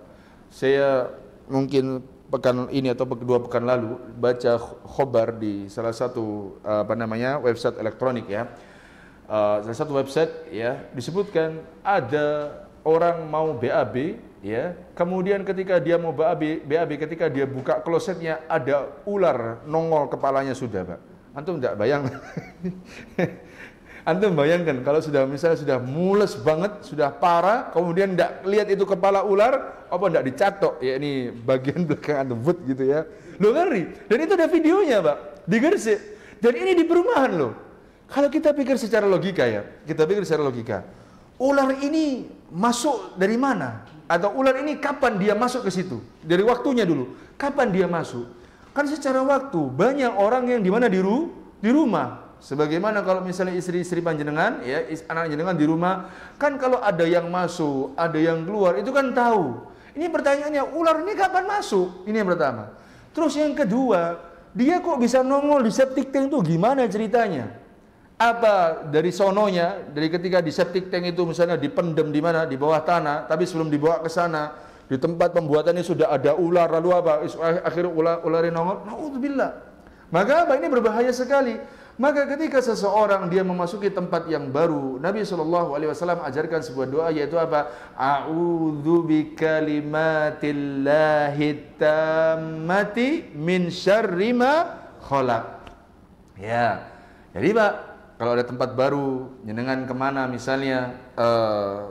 Saya mungkin pekan ini atau kedua pekan lalu baca khobar di salah satu website elektronik, ya. Salah satu website, ya, disebutkan ada orang mau BAB, ya. Kemudian ketika dia mau BAB, ketika dia buka klosetnya ada ular nongol kepalanya sudah, Pak. Antum enggak bayang? Antum bayangkan kalau misalnya sudah mules banget, sudah parah, kemudian tidak lihat itu kepala ular, apa tidak dicatok, ya ini bagian belakang antum gitu ya. Lo ngeri. Dan itu ada videonya Pak, di Gresik. Dan ini di perumahan loh. Kalau kita pikir secara logika, ular ini masuk dari mana? Atau ular ini kapan dia masuk ke situ? Dari waktunya dulu. Kapan dia masuk? Kan secara waktu banyak orang yang di mana di rumah. Sebagaimana kalau misalnya istri-istri panjenengan, ya, anak jenengan di rumah, kan kalau ada yang masuk, ada yang keluar, itu kan tahu. Ini pertanyaannya, ular ini kapan masuk? Ini yang pertama. Terus yang kedua, dia kok bisa nongol di septic tank itu gimana ceritanya? apa dari sononya, dari ketika di septic tank itu misalnya dipendam di mana, di bawah tanah, tapi sebelum dibawa ke sana di tempat pembuatannya sudah ada ular, lalu apa? Akhirnya ular nongol. Naudzubillah. Maka apa, ini berbahaya sekali. Maka ketika seseorang dia memasuki tempat yang baru, Nabi SAW ajarkan sebuah doa, yaitu apa? A'udzu bikalimatillahi tammati min syarri ma khalaq. Ya. Jadi Pak, kalau ada tempat baru, jenengan kemana misalnya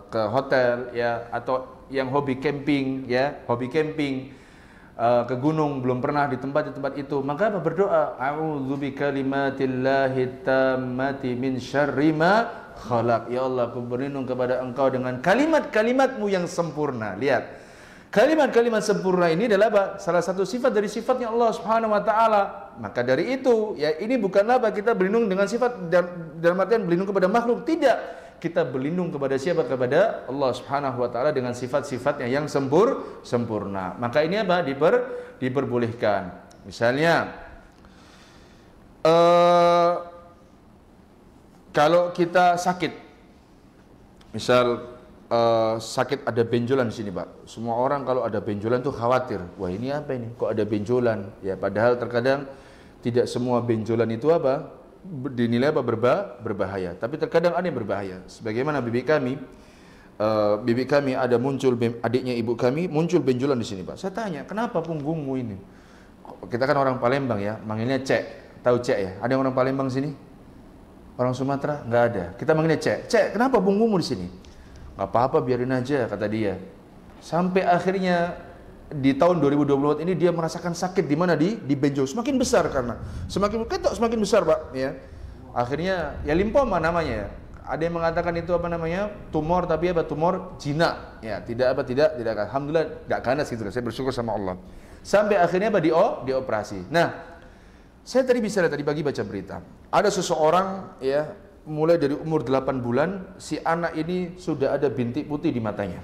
ke hotel ya, atau yang hobi camping ya, ke gunung, belum pernah di tempat itu, maka apa? Berdoa, a'udzu bikalimatillahi tammati min syarri ma khalaq. Ya Allah, aku berlindung kepada Engkau dengan kalimat-kalimatmu yang sempurna. Lihat, kalimat-kalimat sempurna ini adalah apa? Salah satu sifat dari sifatnya Allah Subhanahu wa taala. Maka dari itu, ya ini bukanlah apa kita berlindung dengan sifat dalam artian berlindung kepada makhluk, tidak. Kita berlindung kepada siapa? Kepada Allah Subhanahu wa taala dengan sifat-sifatnya yang sempurna. Maka ini apa? Diperbolehkan. Misalnya kalau kita sakit, misal sakit ada benjolan di sini, Pak. Semua orang kalau ada benjolan tuh khawatir. Wah, ini apa ini? Kok ada benjolan? Ya, padahal terkadang tidak semua benjolan itu apa? Dinilai apa? Berbahaya. Tapi terkadang ada yang berbahaya. Sebagaimana bibi kami ada muncul, adiknya ibu kami muncul benjolan di sini, Pak. Saya tanya, kenapa punggungmu ini? Kita kan orang Palembang ya, manggilnya Cek. Tahu Cek ya? Ada yang orang Palembang sini? Orang Sumatera? Nggak ada. Kita manggilnya Cek. Cek, kenapa punggungmu di sini? Nggak apa-apa, biarin aja, kata dia. Sampai akhirnya di tahun 2024 ini dia merasakan sakit di mana, di benjol, semakin besar, karena semakin ketok, semakin besar, Pak, ya. Akhirnya ya limfoma namanya ya. Ada yang mengatakan itu apa namanya? Tumor, tapi apa? Tumor jinak. Ya, tidak alhamdulillah enggak ganas gitu. Saya bersyukur sama Allah. Sampai akhirnya apa? Dioperasi. Nah, saya tadi pagi baca berita. Ada seseorang ya, mulai dari umur 8 bulan si anak ini sudah ada bintik putih di matanya.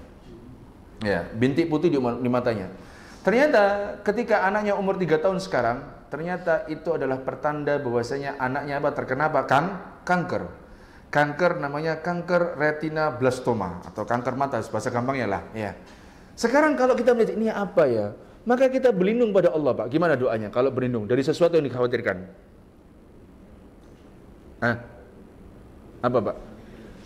Ya, bintik putih di matanya. Ternyata ketika anaknya umur 3 tahun sekarang, ternyata itu adalah pertanda bahwasanya anaknya apa? Terkena apa? Kanker. Kanker namanya kanker retinoblastoma atau kanker mata, bahasa gampangnya lah, ya. Sekarang kalau kita melihat ini apa ya? Maka kita berlindung pada Allah, Pak. Gimana doanya kalau berlindung dari sesuatu yang dikhawatirkan? Apa, Pak?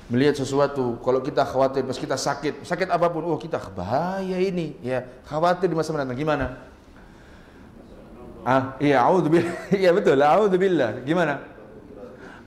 Melihat sesuatu, kalau kita khawatir, pas kita sakit apapun, kita bahaya ini, ya, khawatir di masa mendatang, gimana? Iya, a'udzubillah, iya betul, a'udzubillah, gimana?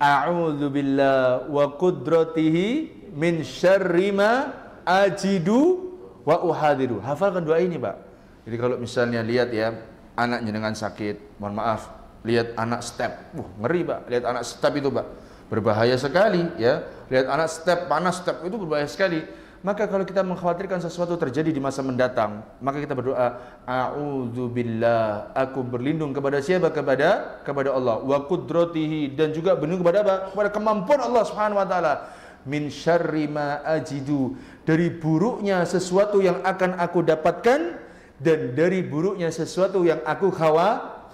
A'udzubillah wa qudratihi min syarri ma ajidu wa uhadiru. Hafalkan doa ini, Pak. Jadi kalau misalnya lihat ya, anaknya dengan sakit, mohon maaf, lihat anak step, ngeri, Pak, lihat anak step itu, Pak, berbahaya sekali ya. Lihat anak panas step itu berbahaya sekali. Maka kalau kita mengkhawatirkan sesuatu terjadi di masa mendatang, maka kita berdoa, a'udzubillah, aku berlindung kepada siapa? Kepada Allah, wa qudratihi, dan juga berlindung kepada apa? Kepada kemampuan Allah Subhanahu wa taala, min syarri ma ajidu, dari buruknya sesuatu yang akan aku dapatkan dan dari buruknya sesuatu yang aku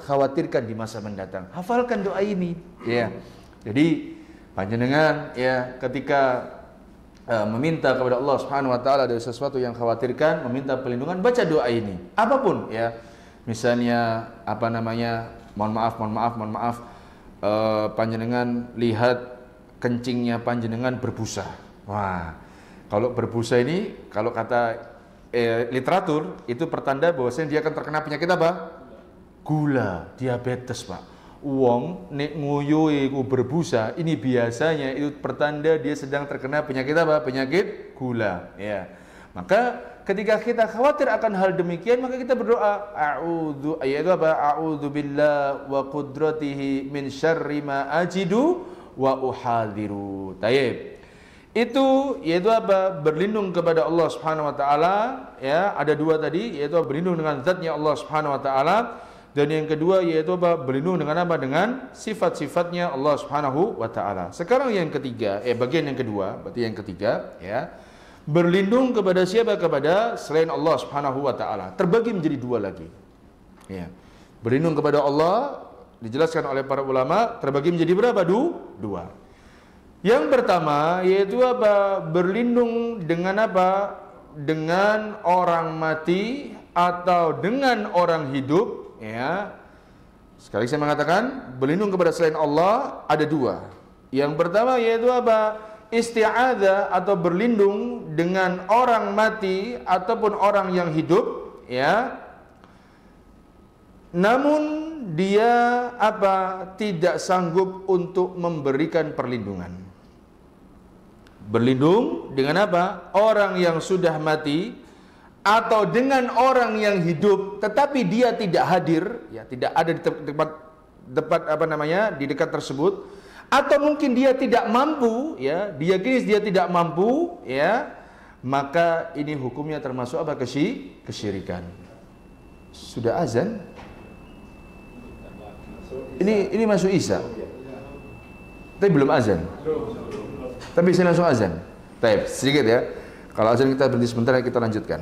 khawatirkan di masa mendatang. Hafalkan doa ini ya. Jadi panjenengan ya, ketika meminta kepada Allah Subhanahu wa taala dari sesuatu yang khawatirkan, meminta perlindungan, baca doa ini. Apapun ya. Misalnya apa namanya? Mohon maaf, panjenengan lihat kencingnya panjenengan berbusa. Wah, kalau berbusa ini, kalau kata literatur, itu pertanda bahwasanya dia akan terkena penyakit apa? Gula, diabetes, Pak. Wong nek nguyuhe ku berbusa, ini biasanya itu pertanda dia sedang terkena penyakit apa? Penyakit gula, ya. Maka ketika kita khawatir akan hal demikian, maka kita berdoa, a'udzubillah wa qudratihi min syarri ma ajidu wa uhadiru. Tayyib. Itu yaitu apa? Berlindung kepada Allah Subhanahu wa taala, ya. Ada dua tadi, yaitu berlindung dengan zatnya Allah Subhanahu wa taala. Dan yang kedua yaitu apa? Berlindung dengan apa? Dengan sifat-sifatnya Allah Subhanahu wa taala. Sekarang yang ketiga, bagian yang kedua, berarti yang ketiga, ya. Berlindung kepada siapa? Kepada selain Allah Subhanahu wa taala. Terbagi menjadi dua lagi. Ya. Berlindung kepada Allah dijelaskan oleh para ulama terbagi menjadi berapa? Dua. Yang pertama yaitu apa? Berlindung dengan apa? Dengan orang mati atau dengan orang hidup, ya. Sekali saya mengatakan berlindung kepada selain Allah ada dua. Yang pertama yaitu apa? Isti'adzah atau berlindung dengan orang mati ataupun orang yang hidup, ya. Namun dia apa? Tidak sanggup untuk memberikan perlindungan. Berlindung dengan apa? Orang yang sudah mati atau dengan orang yang hidup tetapi dia tidak hadir, ya, tidak ada di tempat apa namanya, di dekat tersebut, atau mungkin dia tidak mampu, ya, diyakini dia tidak mampu, ya, maka ini hukumnya termasuk apa? Kesyirikan. Sudah azan? Ini masuk Isya. Tapi belum azan. Tapi saya langsung azan. Baik, sedikit ya. Kalau azan kita berhenti sebentar, kita lanjutkan.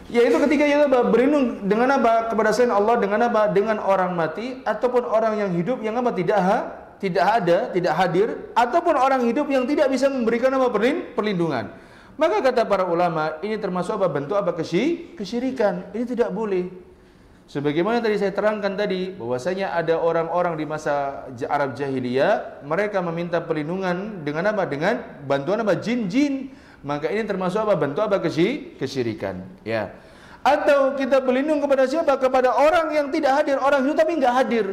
Yaitu ketika kita berlindung dengan apa? Kepada selain Allah, dengan apa? Dengan orang mati ataupun orang yang hidup yang apa? Tidak ada, tidak hadir, ataupun orang hidup yang tidak bisa memberikan apa? Perlindungan. Maka kata para ulama, ini termasuk apa? Bentuk apa? Kesyirikan. Ini tidak boleh. Sebagaimana tadi saya terangkan tadi, bahwasanya ada orang-orang di masa Arab jahiliyah, mereka meminta perlindungan dengan apa? Dengan bantuan apa? Jin-jin. Maka ini termasuk apa? Bentuk apa? Kesyirikan, ya. Atau kita berlindung kepada siapa? Kepada orang yang tidak hadir, orang hidup tapi nggak hadir,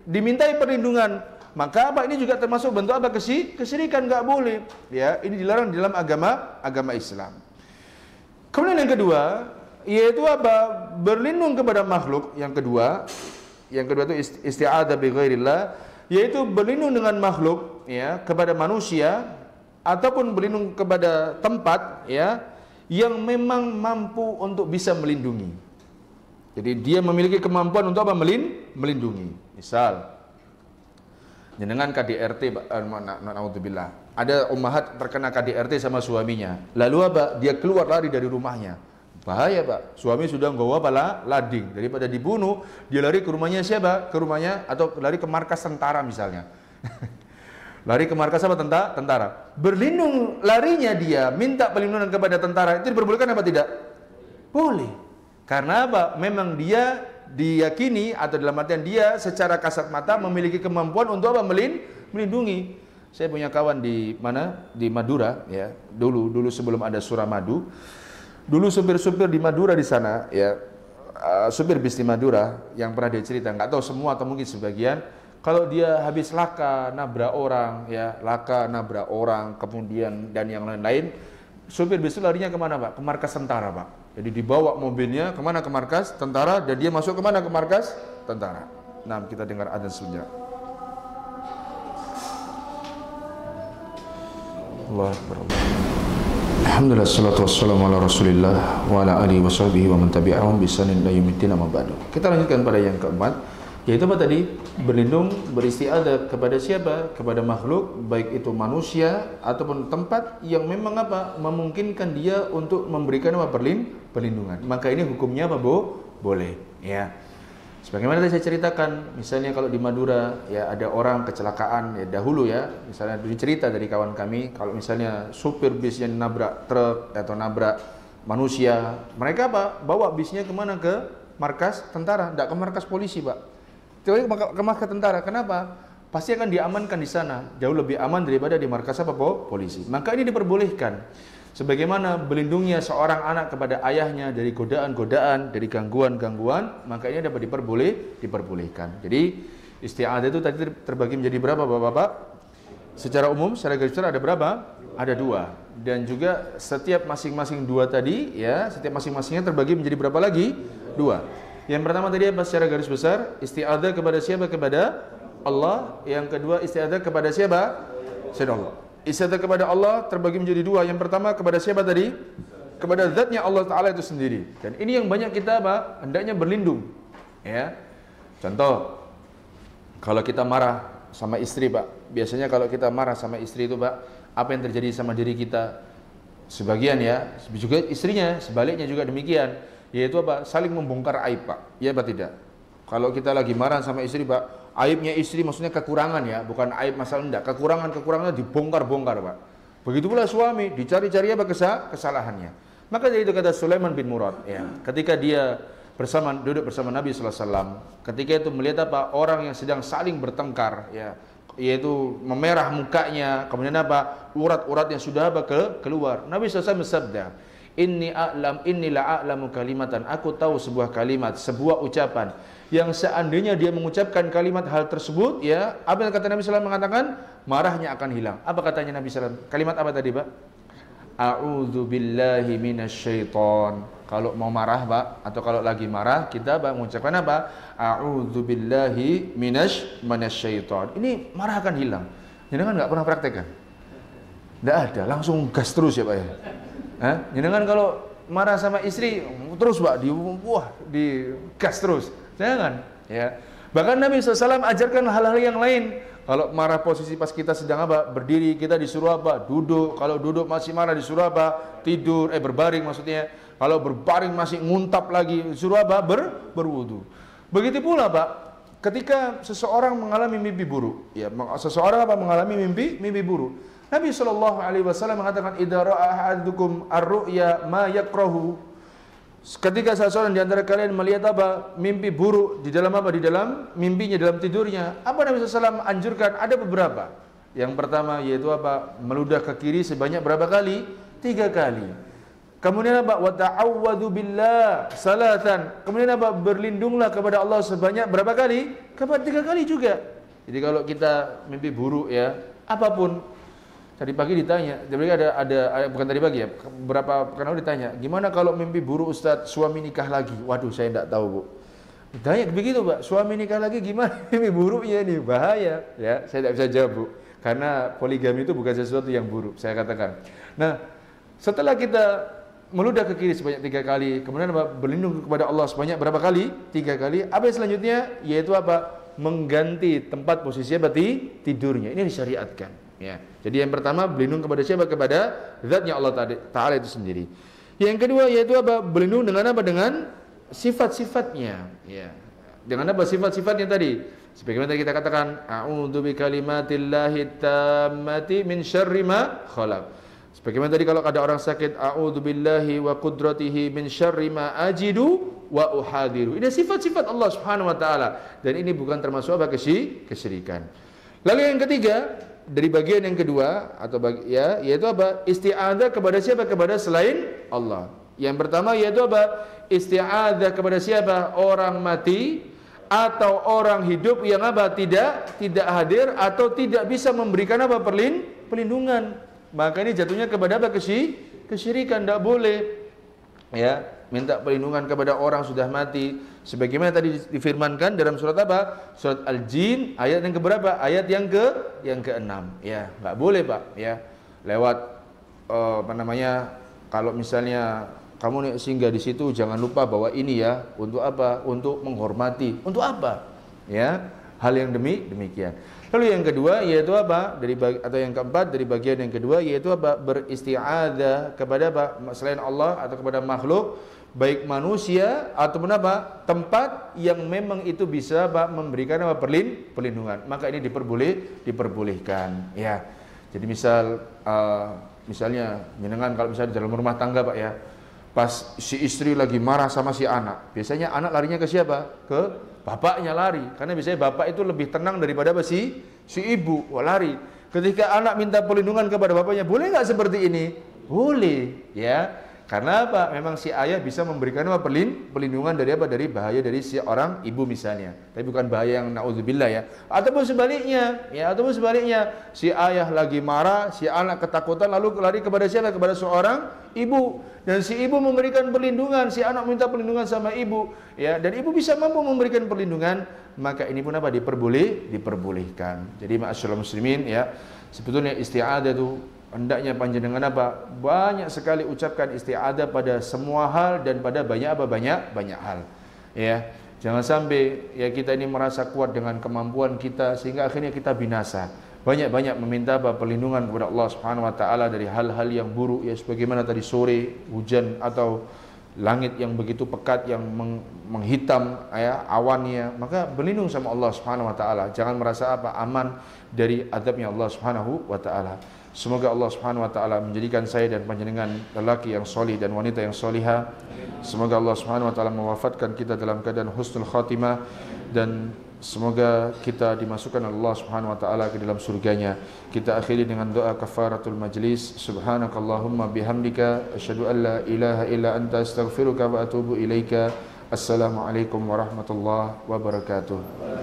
dimintai perlindungan. Maka apa? Ini juga termasuk bentuk apa? Kesyirikan, nggak boleh, ya. Ini dilarang di dalam agama Islam. Kemudian yang kedua, yaitu apa? Berlindung kepada makhluk. Yang kedua itu isti'adzah bi ghairillah, yaitu berlindung dengan makhluk, ya, kepada manusia ataupun berlindung kepada tempat, ya, yang memang mampu untuk bisa melindungi. Jadi dia memiliki kemampuan untuk apa? Melindungi. Misal jenengan KDRT, naudzubillah, ada ummahat terkena KDRT sama suaminya, lalu apa? Dia keluar lari dari rumahnya. Bahaya, Pak. Suami sudah nggawa pala lading. Daripada dibunuh, dia lari ke rumahnya siapa? Ke rumahnya, atau lari ke markas tentara misalnya. Lari ke markas apa? Tentara. Berlindung larinya dia, minta perlindungan kepada tentara. Itu diperbolehkan apa tidak? Boleh. Karena apa? Memang dia diyakini, atau dalam artian dia secara kasat mata memiliki kemampuan untuk apa? Melindungi. Saya punya kawan di mana? Di Madura, ya. Dulu sebelum ada Suramadu. Dulu supir-supir di Madura di sana, ya, supir bis di Madura yang pernah dia cerita, nggak tahu semua atau mungkin sebagian, kalau dia habis laka nabrak orang, kemudian dan yang lain-lain, supir bis itu larinya kemana, Pak? Ke markas tentara, Pak. Jadi dibawa mobilnya kemana? Ke markas tentara, dan dia masuk kemana? Ke markas tentara. Nah, kita dengar adzan sebentar. Allah Akbar. Alhamdulillah, salatu wassalamu ala rasulillah wa ala alihi wa sahbihi wa man tabi'ahum bisanin ila yaumiddin, amma ba'du. Kita lanjutkan pada yang keempat, yaitu apa tadi? Berlindung, beristi'adzah kepada siapa? Kepada makhluk, baik itu manusia ataupun tempat yang memang apa? Memungkinkan dia untuk memberikan apa? Perlindungan. Maka ini hukumnya apa, boleh, ya. Sebagaimana tadi saya ceritakan, misalnya kalau di Madura, ya, ada orang kecelakaan, ya, dahulu, ya, misalnya cerita dari kawan kami, kalau misalnya supir bis yang nabrak truk atau nabrak manusia, mereka apa? Bawa bisnya kemana? Ke markas tentara, tidak ke markas polisi, Pak. Ke markas tentara. Kenapa? Pasti akan diamankan di sana, jauh lebih aman daripada di markas apa? Polisi. Maka ini diperbolehkan. Sebagaimana berlindungnya seorang anak kepada ayahnya dari godaan-godaan, dari gangguan-gangguan, maka ini dapat diperbolehkan. Jadi isti'adzah itu tadi terbagi menjadi berapa, Bapak-bapak? Secara umum, secara garis besar ada berapa? Ada dua. Dan juga setiap masing-masing dua tadi, ya, setiap masing-masingnya terbagi menjadi berapa lagi? Dua. Yang pertama tadi apa secara garis besar? Isti'adzah kepada siapa? Kepada Allah. Yang kedua isti'adzah kepada siapa? Selain Allah. Isti'adzah kepada Allah terbagi menjadi dua. Yang pertama kepada siapa tadi? Kepada zatnya Allah Ta'ala itu sendiri. Dan ini yang banyak kita apa? Hendaknya berlindung, ya. Contoh, kalau kita marah sama istri, Pak, biasanya kalau kita marah sama istri itu, Pak, apa yang terjadi sama diri kita? Sebagian, ya, juga istrinya, sebaliknya juga demikian, yaitu apa? Saling membongkar aib, Pak. Ya, Pak, tidak? Kalau kita lagi marah sama istri, Pak, aibnya istri maksudnya kekurangan ya, bukan aib masalah enggak. Kekurangan-kekurangannya dibongkar-bongkar, Pak. Begitu pula suami, dicari-cari apa kesalahannya. Maka dari itu kata Sulaiman bin Murad, ya, ketika dia duduk bersama Nabi sallallahu alaihi wasallam, ketika itu melihat apa orang yang sedang saling bertengkar, ya, yaitu memerah mukanya, kemudian apa urat-urat yang sudah apa keluar. Nabi sallallahu alaihi wasallam bersabda, inni la a'lamu kalimatan, aku tahu sebuah kalimat, sebuah ucapan yang seandainya dia mengucapkan kalimat hal tersebut, ya, apa yang kata Nabi sallallahu alaihi wasallam mengatakan marahnya akan hilang. Apa katanya Nabi sallallahu alaihi wasallam? Kalimat apa tadi, Pak? A'udzu billahi minasyaiton. Kalau mau marah, Pak, atau kalau lagi marah, kita Pak mengucapkan apa? A'udzu billahi minasyaiton. Ini marah akan hilang. Jenengan enggak pernah praktekkan? Enggak ada, langsung gas terus ya, Pak ya. Jenengan kalau marah sama istri terus, Pak, di gas terus. Jangan, ya. Bahkan Nabi SAW ajarkan hal-hal yang lain. Kalau marah posisi pas kita sedang apa? Berdiri, kita disuruh apa? Duduk. Kalau duduk masih marah disuruh apa? Tidur, berbaring maksudnya. Kalau berbaring masih nguntap lagi, disuruh apa? Berwudu. Begitu pula, Pak, ketika seseorang mengalami mimpi buruk, ya, seseorang apa mengalami mimpi buruk. Nabi SAW mengatakan, idza ra'a ahadukum ar-ru'ya ma yakrahu. Ketika seseorang di antara kalian melihat apa? Mimpi buruk di dalam apa? Di dalam mimpinya, dalam tidurnya. Apa Nabi SAW anjurkan? Ada beberapa. Yang pertama yaitu apa? Meludah ke kiri sebanyak berapa kali? 3 kali. Kemudian apa? Wa ta'awwadzu billah salatan. Kemudian apa? Berlindunglah kepada Allah sebanyak berapa kali? 3 kali juga. Jadi kalau kita mimpi buruk, ya, apapun. Tadi pagi ditanya, ada bukan tadi pagi ya, beberapa pekan lalu ditanya, gimana kalau mimpi buruk Ustadz, suami nikah lagi? Waduh, saya tidak tahu, Bu. Ditanya begitu, Pak, suami nikah lagi gimana mimpi buruknya ini? Bahaya, ya. Saya tidak bisa jawab, Bu, karena poligami itu bukan sesuatu yang buruk, saya katakan. Nah, setelah kita meludah ke kiri sebanyak 3 kali, kemudian apa? Berlindung kepada Allah sebanyak berapa kali? 3 kali. Apa yang selanjutnya? Yaitu apa? Mengganti tempat posisinya berarti tidurnya. Ini disyariatkan. Ya. Jadi yang pertama berlindung kepada siapa? Kepada zatnya Allah Ta'ala itu sendiri. Yang kedua yaitu apa? Berlindung dengan apa? Dengan sifat-sifatnya. Ya. Dengan apa? Sifat-sifatnya tadi. Sebagaimana tadi kita katakan, a'udzu bikalimatillahi tammati min syarri ma khalaq. Sebagaimana tadi kalau ada orang sakit, a'udzu billahi wa qudratihi min syarri ma ajidu wa uhadiru. Ini sifat-sifat Allah Subhanahu wa taala, dan ini bukan termasuk apa? Kesyirikan. Lalu yang ketiga, dari bagian yang kedua atau yaitu apa? Isti'adzah kepada siapa? Kepada selain Allah. Yang pertama yaitu apa? Isti'adzah kepada siapa? Orang mati atau orang hidup yang apa? Tidak hadir atau tidak bisa memberikan apa? Perlindungan. Maka ini jatuhnya kepada apa? Kesyirikan. Tidak boleh, ya, minta perlindungan kepada orang sudah mati. Sebagaimana tadi difirmankan dalam surat apa? Surat Al-Jin ayat yang keberapa? Ayat yang ke-6. Ya, nggak boleh, Pak, ya. Lewat kalau misalnya kamu nih singgah di situ, jangan lupa bahwa ini ya untuk apa? Untuk menghormati. Untuk apa? Ya, hal yang demikian. Lalu yang kedua yaitu apa? Atau yang keempat dari bagian yang kedua yaitu apa? Beristi'adzah kepada apa? Selain Allah atau kepada makhluk, baik manusia ataupun apa? Tempat yang memang itu bisa apa? Memberikan apa? Perlindungan. Maka ini diperbolehkan, ya. Jadi misalnya jenengan kalau misalnya di dalam rumah tangga, Pak, ya. Pas si istri lagi marah sama si anak, biasanya anak larinya ke siapa? Ke bapaknya lari, karena biasanya bapak itu lebih tenang daripada apa? Si ibu. Lari. Ketika anak minta perlindungan kepada bapaknya, boleh nggak seperti ini? Boleh, ya. Karena apa? Memang si ayah bisa memberikan apa? Perlindungan dari apa? Dari bahaya dari si orang ibu misalnya. Tapi bukan bahaya yang naudzubillah, ya. Ataupun sebaliknya, si ayah lagi marah, si anak ketakutan lalu lari kepada siapa? Kepada seorang ibu. Dan si ibu memberikan perlindungan, si anak minta perlindungan sama ibu, ya. Dan ibu bisa mampu memberikan perlindungan, maka ini pun apa? Diperbolehkan. Jadi ma'asyiral muslimin, ya. Sebetulnya isti'adzah itu hendaknya panjenengan apa? Banyak sekali ucapkan isti'adzah pada semua hal dan pada banyak hal. Ya. Jangan sampai ya kita ini merasa kuat dengan kemampuan kita sehingga akhirnya kita binasa. Banyak-banyak meminta perlindungan kepada Allah Subhanahu wa taala dari hal-hal yang buruk, ya, sebagaimana tadi sore hujan atau langit yang begitu pekat yang menghitam ya awannya, maka berlindung sama Allah Subhanahu wa taala. Jangan merasa aman dari azabnya Allah Subhanahu wa taala. Semoga Allah Subhanahu wa taala menjadikan saya dan panjenengan lelaki yang solih dan wanita yang solihah. Semoga Allah Subhanahu wa taala mewafatkan kita dalam keadaan husnul khatimah, dan semoga kita dimasukkan Allah Subhanahu wa taala ke dalam surganya. Kita akhiri dengan doa kafaratul majlis. Subhanakallahumma bihamdika asyhadu an la ilaha illa anta astaghfiruka wa atubu ilaika. Assalamualaikum warahmatullahi wabarakatuh.